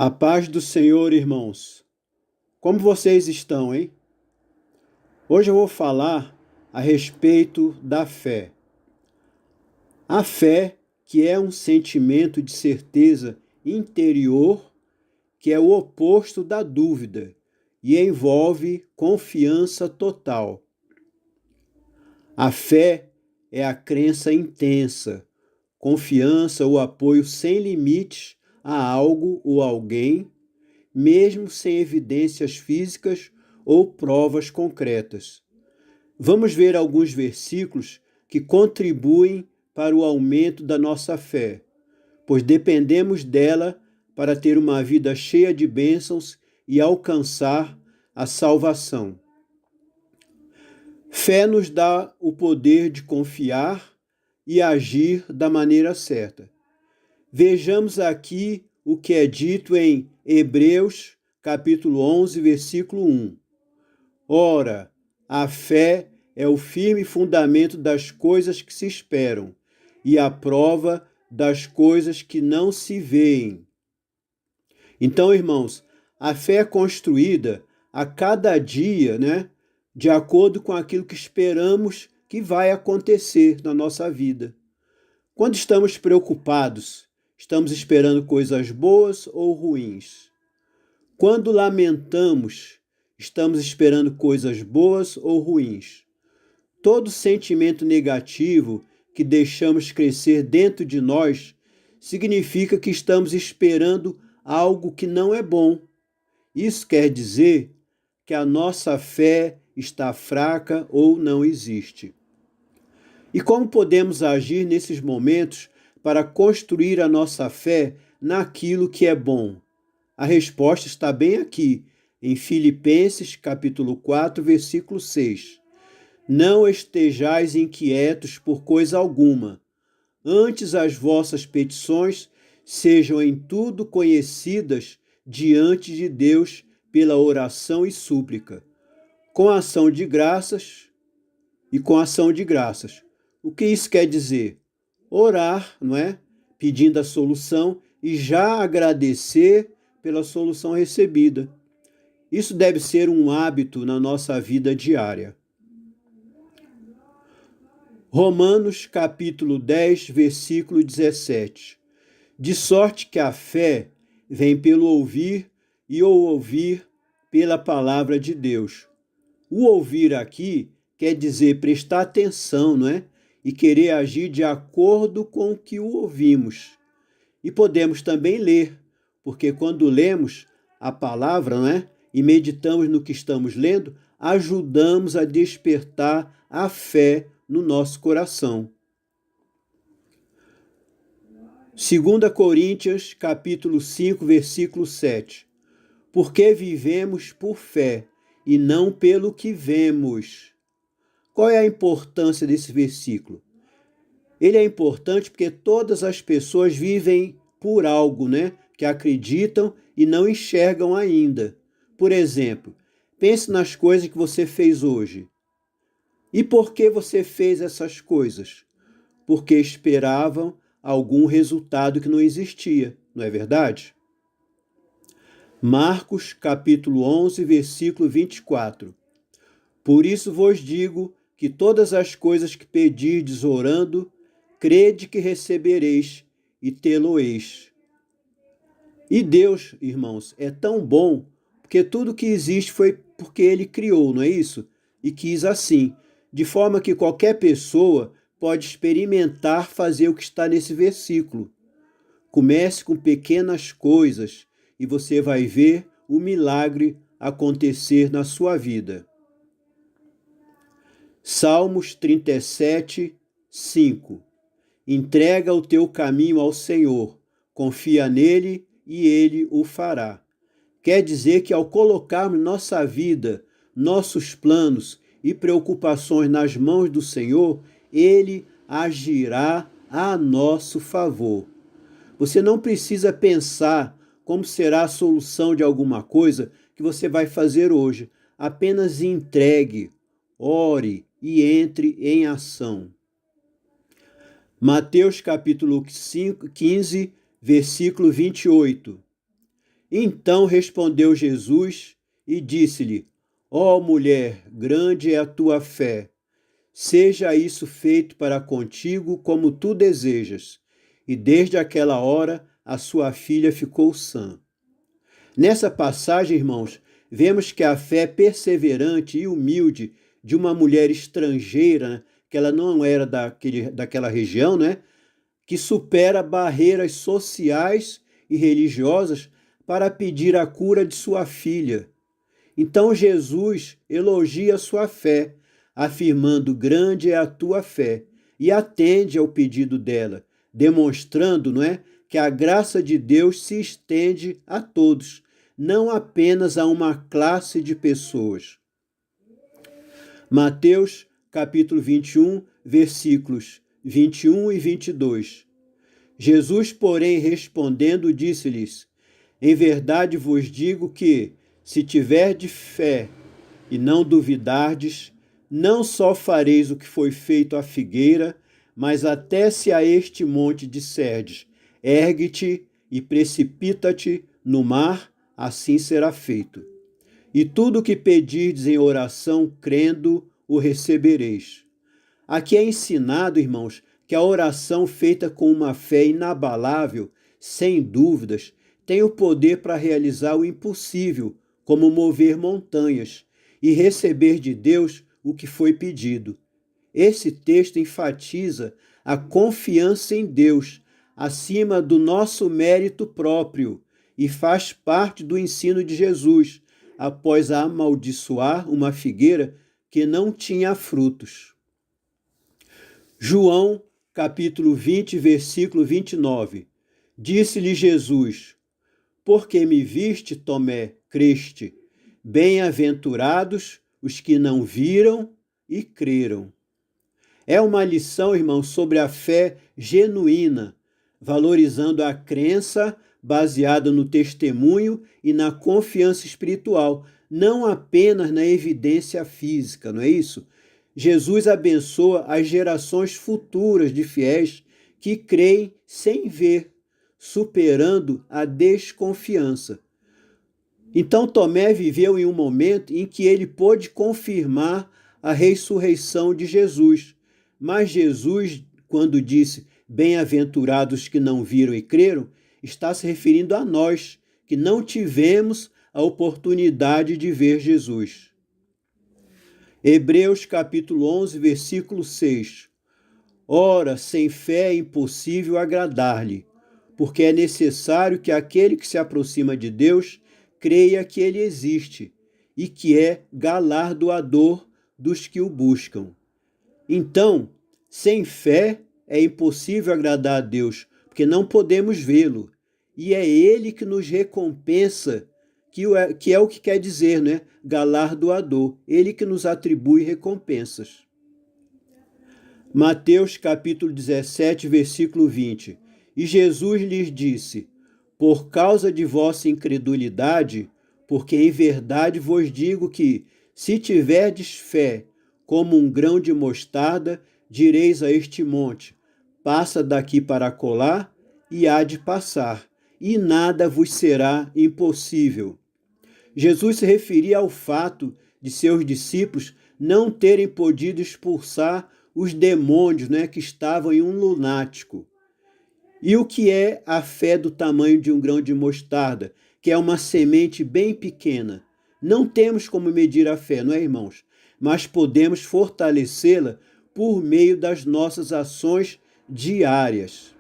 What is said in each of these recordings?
A paz do Senhor, irmãos. Como vocês estão, hein? Hoje eu vou falar a respeito da fé. A fé, que é um sentimento de certeza interior, que é o oposto da dúvida e envolve confiança total. A fé é a crença intensa, confiança ou apoio sem limites a algo ou alguém, mesmo sem evidências físicas ou provas concretas. Vamos ver alguns versículos que contribuem para o aumento da nossa fé, pois dependemos dela para ter uma vida cheia de bênçãos e alcançar a salvação. Fé nos dá o poder de confiar e agir da maneira certa. Vejamos aqui o que é dito em Hebreus, capítulo 11, versículo 1. Ora, a fé é o firme fundamento das coisas que se esperam e a prova das coisas que não se veem. Então, irmãos, a fé é construída a cada dia, de acordo com aquilo que esperamos que vai acontecer na nossa vida. Quando estamos preocupados, estamos esperando coisas boas ou ruins? Quando lamentamos, estamos esperando coisas boas ou ruins? Todo sentimento negativo que deixamos crescer dentro de nós significa que estamos esperando algo que não é bom. Isso quer dizer que a nossa fé está fraca ou não existe. E como podemos agir nesses momentos para construir a nossa fé naquilo que é bom? A resposta está bem aqui, em Filipenses, capítulo 4, versículo 6. Não estejais inquietos por coisa alguma, antes as vossas petições sejam em tudo conhecidas diante de Deus pela oração e súplica, com ação de graças e com ação de graças. O que isso quer dizer? Orar, não é? Pedindo a solução e já agradecer pela solução recebida. Isso deve ser um hábito na nossa vida diária. Romanos capítulo 10, versículo 17. De sorte que a fé vem pelo ouvir e o ouvir pela palavra de Deus. O ouvir aqui quer dizer prestar atenção, não é? E querer agir de acordo com o que o ouvimos. E podemos também ler, porque quando lemos a palavra, não é? E meditamos no que estamos lendo, ajudamos a despertar a fé no nosso coração. 2 Coríntios, capítulo 5, versículo 7. Porque vivemos por fé e não pelo que vemos. Qual é a importância desse versículo? Ele é importante porque todas as pessoas vivem por algo, que acreditam e não enxergam ainda. Por exemplo, pense nas coisas que você fez hoje. E por que você fez essas coisas? Porque esperavam algum resultado que não existia, não é verdade? Marcos, capítulo 11, versículo 24. Por isso vos digo que todas as coisas que pedirdes orando, crede que recebereis e tê-lo-eis. E Deus, irmãos, é tão bom, porque tudo que existe foi porque Ele criou, não é isso? E quis assim, de forma que qualquer pessoa pode experimentar fazer o que está nesse versículo. Comece com pequenas coisas e você vai ver o milagre acontecer na sua vida. Salmos 37, 5. Entrega o teu caminho ao Senhor, confia nele e ele o fará. Quer dizer que ao colocarmos nossa vida, nossos planos e preocupações nas mãos do Senhor, ele agirá a nosso favor. Você não precisa pensar como será a solução de alguma coisa que você vai fazer hoje. Apenas entregue, ore e entre em ação. Mateus capítulo 15, versículo 28. Então respondeu Jesus e disse-lhe: Ó mulher, grande é a tua fé. Seja isso feito para contigo como tu desejas. E desde aquela hora a sua filha ficou sã. Nessa passagem, irmãos, vemos que a fé perseverante e humilde de uma mulher estrangeira, né, que ela não era daquela região, né, que supera barreiras sociais e religiosas para pedir a cura de sua filha. Então Jesus elogia sua fé, afirmando: grande é a tua fé, e atende ao pedido dela, demonstrando, não é, que a graça de Deus se estende a todos, não apenas a uma classe de pessoas. Mateus, capítulo 21, versículos 21 e 22. Jesus, porém, respondendo, disse-lhes: Em verdade vos digo que, se tiverdes fé e não duvidardes, não só fareis o que foi feito à figueira, mas até se a este monte disserdes: ergue-te e precipita-te no mar, assim será feito. E tudo o que pedirdes em oração, crendo, o recebereis. Aqui é ensinado, irmãos, que a oração feita com uma fé inabalável, sem dúvidas, tem o poder para realizar o impossível, como mover montanhas, e receber de Deus o que foi pedido. Esse texto enfatiza a confiança em Deus, acima do nosso mérito próprio, e faz parte do ensino de Jesus, após amaldiçoar uma figueira que não tinha frutos. João, capítulo 20, versículo 29. Disse-lhe Jesus: Porque me viste, Tomé, creste. Bem-aventurados os que não viram e creram. É uma lição, irmão, sobre a fé genuína, valorizando a crença baseada no testemunho e na confiança espiritual, não apenas na evidência física, não é isso? Jesus abençoa as gerações futuras de fiéis que creem sem ver, superando a desconfiança. Então Tomé viveu em um momento em que ele pôde confirmar a ressurreição de Jesus. Mas Jesus, quando disse bem-aventurados que não viram e creram, está se referindo a nós, que não tivemos a oportunidade de ver Jesus. Hebreus capítulo 11, versículo 6. Ora, sem fé é impossível agradar-lhe, porque é necessário que aquele que se aproxima de Deus creia que ele existe e que é galardoador dos que o buscam. Então, sem fé é impossível agradar a Deus, porque não podemos vê-lo. E é Ele que nos recompensa, que é o que quer dizer, né? Galardoador. Ele que nos atribui recompensas. Mateus capítulo 17, versículo 20. E Jesus lhes disse: Por causa de vossa incredulidade, porque em verdade vos digo que, se tiverdes fé como um grão de mostarda, direis a este monte: passa daqui para acolá, e há de passar, e nada vos será impossível. Jesus se referia ao fato de seus discípulos não terem podido expulsar os demônios, né, que estavam em um lunático. E o que é a fé do tamanho de um grão de mostarda, que é uma semente bem pequena? Não temos como medir a fé, não é, irmãos? Mas podemos fortalecê-la por meio das nossas ações diárias.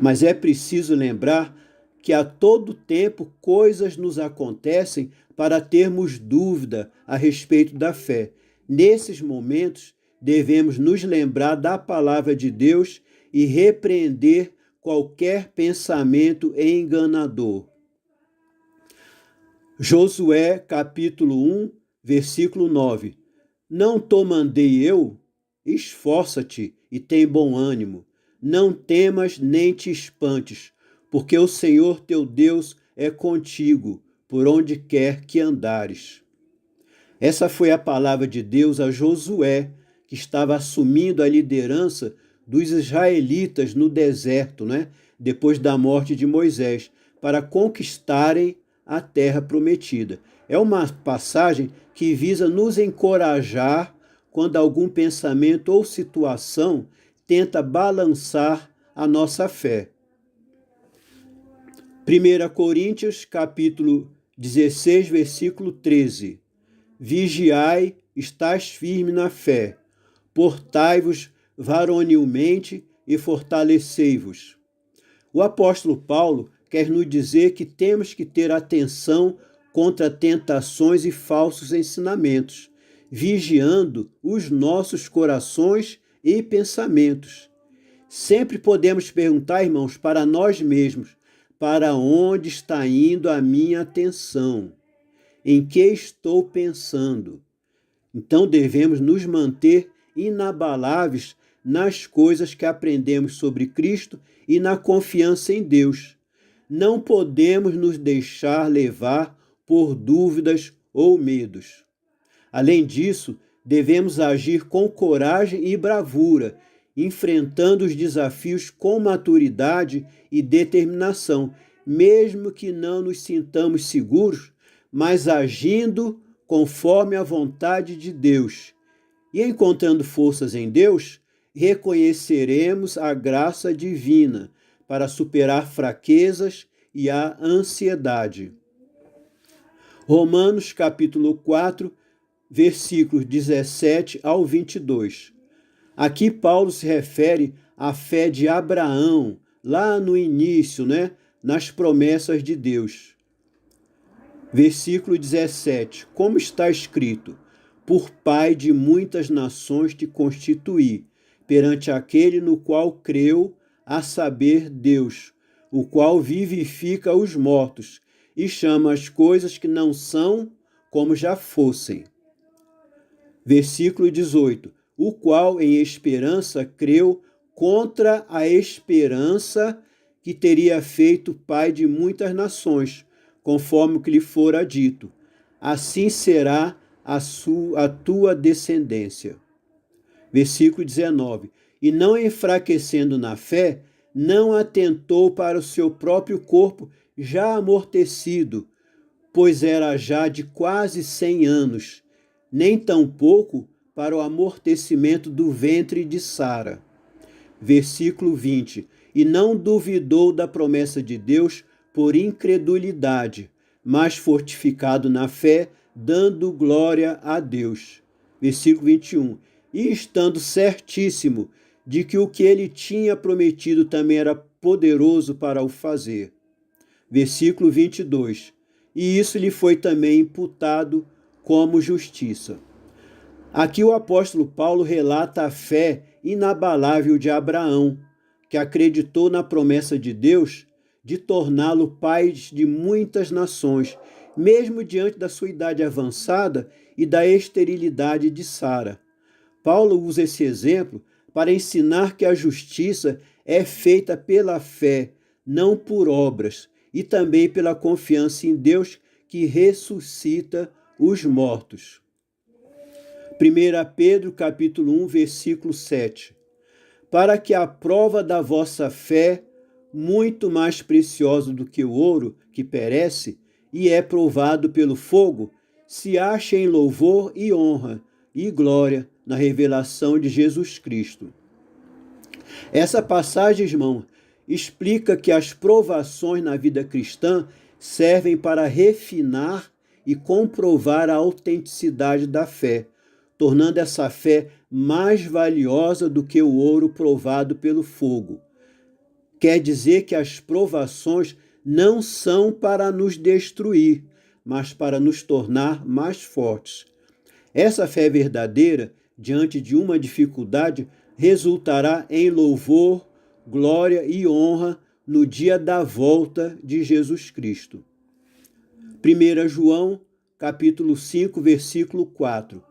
Mas é preciso lembrar que a todo tempo coisas nos acontecem para termos dúvida a respeito da fé. Nesses momentos, devemos nos lembrar da palavra de Deus e repreender qualquer pensamento enganador. Josué, capítulo 1, versículo 9. Não te mandei eu? Esforça-te e tem bom ânimo. Não temas nem te espantes, porque o Senhor teu Deus é contigo, por onde quer que andares. Essa foi a palavra de Deus a Josué, que estava assumindo a liderança dos israelitas no deserto, né? Depois da morte de Moisés, para conquistarem a terra prometida. É uma passagem que visa nos encorajar quando algum pensamento ou situação tenta balançar a nossa fé. 1 Coríntios, capítulo 16, versículo 13. Vigiai, estais firme na fé, portai-vos varonilmente e fortalecei-vos. O apóstolo Paulo quer nos dizer que temos que ter atenção contra tentações e falsos ensinamentos, vigiando os nossos corações e pensamentos. Sempre podemos perguntar, irmãos, para nós mesmos, para onde está indo a minha atenção? Em que estou pensando? Então devemos nos manter inabaláveis nas coisas que aprendemos sobre Cristo e na confiança em Deus. Não podemos nos deixar levar por dúvidas ou medos. Além disso, devemos agir com coragem e bravura, enfrentando os desafios com maturidade e determinação, mesmo que não nos sintamos seguros, mas agindo conforme a vontade de Deus. E encontrando forças em Deus, reconheceremos a graça divina para superar fraquezas e a ansiedade. Romanos capítulo 4, versículos 17 ao 22. Aqui Paulo se refere à fé de Abraão, lá no início, nas promessas de Deus. Versículo 17. Como está escrito: por pai de muitas nações te constituí, perante aquele no qual creu, a saber, Deus, o qual vivifica os mortos e chama as coisas que não são como já fossem. Versículo 18. O qual em esperança creu contra a esperança que teria feito pai de muitas nações, conforme o que lhe fora dito. Assim será a tua descendência. Versículo 19. E não enfraquecendo na fé, não atentou para o seu próprio corpo já amortecido, pois era já de quase 100 anos, nem tampouco para o amortecimento do ventre de Sara. Versículo 20. E não duvidou da promessa de Deus por incredulidade, mas fortificado na fé, dando glória a Deus. Versículo 21. E estando certíssimo de que o que ele tinha prometido também era poderoso para o fazer. Versículo 22. E isso lhe foi também imputado como justiça. Aqui o apóstolo Paulo relata a fé inabalável de Abraão, que acreditou na promessa de Deus de torná-lo pai de muitas nações, mesmo diante da sua idade avançada e da esterilidade de Sara. Paulo usa esse exemplo para ensinar que a justiça é feita pela fé, não por obras, e também pela confiança em Deus que ressuscita os mortos. 1 Pedro capítulo 1, versículo 7. Para que a prova da vossa fé, muito mais preciosa do que o ouro que perece e é provado pelo fogo, se ache em louvor e honra e glória na revelação de Jesus Cristo. Essa passagem, irmão, explica que as provações na vida cristã servem para refinar e comprovar a autenticidade da fé, tornando essa fé mais valiosa do que o ouro provado pelo fogo. Quer dizer que as provações não são para nos destruir, mas para nos tornar mais fortes. Essa fé verdadeira, diante de uma dificuldade, resultará em louvor, glória e honra no dia da volta de Jesus Cristo. 1 João, capítulo 5, versículo 4.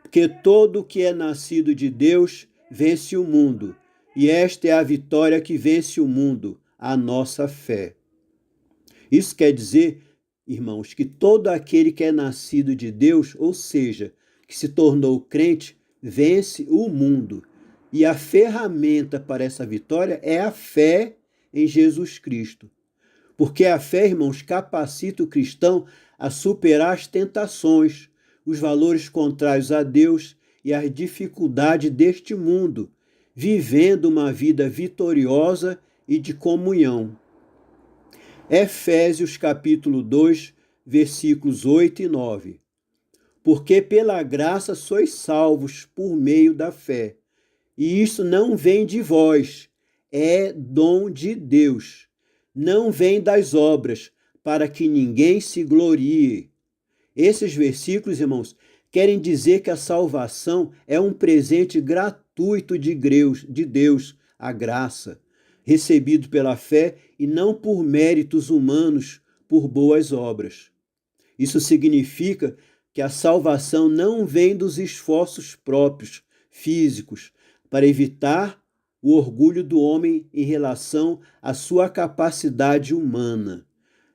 Porque todo o que é nascido de Deus vence o mundo, e esta é a vitória que vence o mundo, a nossa fé. Isso quer dizer, irmãos, que todo aquele que é nascido de Deus, ou seja, que se tornou crente, vence o mundo. E a ferramenta para essa vitória é a fé em Jesus Cristo. Porque a fé, irmãos, capacita o cristão a superar as tentações, os valores contrários a Deus e as dificuldades deste mundo, vivendo uma vida vitoriosa e de comunhão. Efésios capítulo 2, versículos 8 e 9. Porque pela graça sois salvos por meio da fé. E isso não vem de vós, é dom de Deus. Não vem das obras, para que ninguém se glorie. Esses versículos, irmãos, querem dizer que a salvação é um presente gratuito de Deus, a graça, recebido pela fé e não por méritos humanos, por boas obras. Isso significa que a salvação não vem dos esforços próprios, físicos, para evitar o orgulho do homem em relação à sua capacidade humana.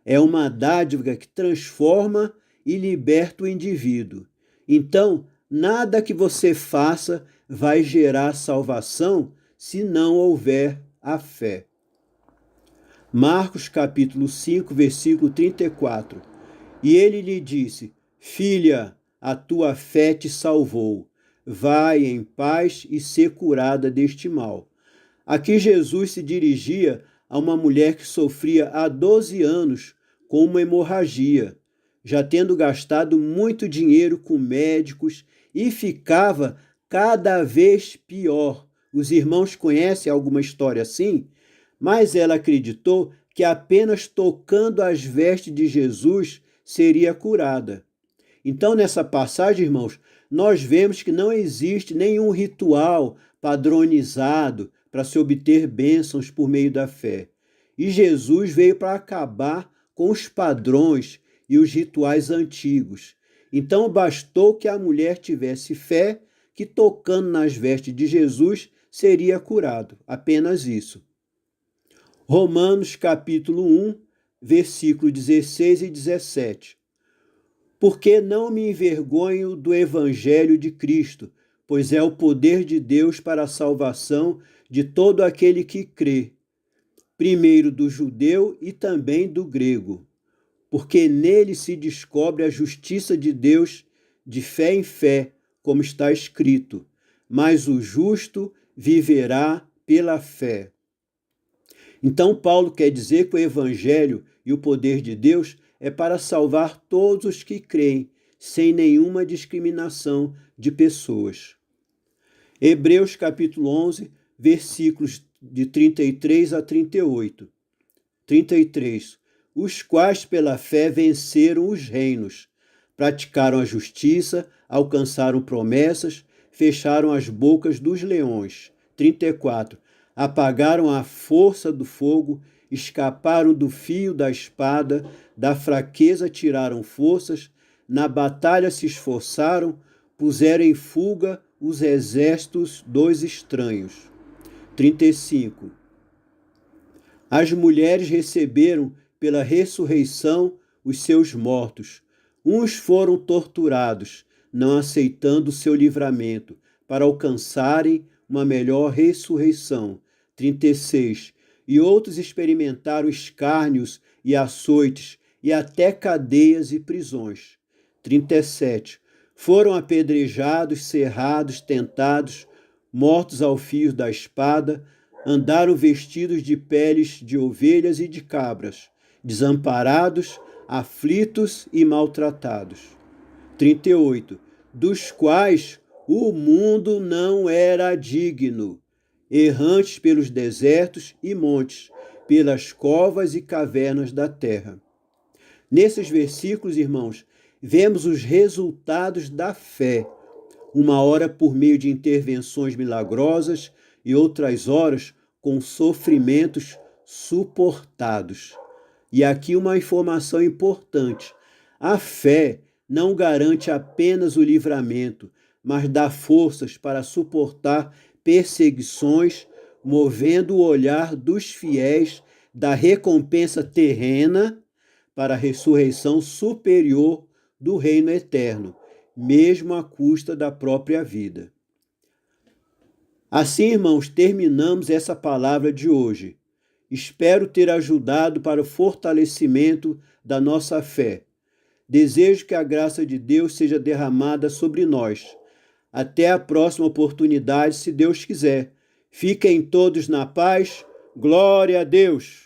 É uma dádiva que transforma e liberta o indivíduo. Então, nada que você faça vai gerar salvação se não houver a fé. Marcos capítulo 5, versículo 34. E ele lhe disse: Filha, a tua fé te salvou. Vai em paz e ser curada deste mal. Aqui Jesus se dirigia a uma mulher que sofria há 12 anos com uma hemorragia, já tendo gastado muito dinheiro com médicos e ficava cada vez pior. Os irmãos conhecem alguma história assim? Mas ela acreditou que apenas tocando as vestes de Jesus seria curada. Então, nessa passagem, irmãos, nós vemos que não existe nenhum ritual padronizado para se obter bênçãos por meio da fé. E Jesus veio para acabar com os padrões e os rituais antigos. Então, bastou que a mulher tivesse fé, que tocando nas vestes de Jesus seria curado. Apenas isso. Romanos capítulo 1, versículos 16 e 17. Porque não me envergonho do evangelho de Cristo, pois é o poder de Deus para a salvação de todo aquele que crê, primeiro do judeu e também do grego, porque nele se descobre a justiça de Deus de fé em fé, como está escrito, mas o justo viverá pela fé. Então, Paulo quer dizer que o evangelho e o poder de Deus é para salvar todos os que creem, sem nenhuma discriminação de pessoas. Hebreus capítulo 11, versículos de 33 a 38. 33. Os quais pela fé venceram os reinos, praticaram a justiça, alcançaram promessas, fecharam as bocas dos leões. 34. Apagaram a força do fogo, escaparam do fio da espada, da fraqueza tiraram forças, na batalha se esforçaram, puseram em fuga os exércitos dos estranhos. 35. As mulheres receberam pela ressurreição os seus mortos. Uns foram torturados, não aceitando o seu livramento, para alcançarem uma melhor ressurreição. 36. E outros experimentaram escárnios e açoites, e até cadeias e prisões. 37. Foram apedrejados, cerrados, tentados, mortos ao fio da espada, andaram vestidos de peles de ovelhas e de cabras, desamparados, aflitos e maltratados. 38. Dos quais o mundo não era digno, errantes pelos desertos e montes, pelas covas e cavernas da terra. Nesses versículos, irmãos, vemos os resultados da fé, uma hora por meio de intervenções milagrosas e outras horas com sofrimentos suportados. E aqui uma informação importante: a fé não garante apenas o livramento, mas dá forças para suportar perseguições, movendo o olhar dos fiéis da recompensa terrena para a ressurreição superior do reino eterno, mesmo à custa da própria vida. Assim, irmãos, terminamos essa palavra de hoje. Espero ter ajudado para o fortalecimento da nossa fé. Desejo que a graça de Deus seja derramada sobre nós. Até a próxima oportunidade, se Deus quiser. Fiquem todos na paz. Glória a Deus!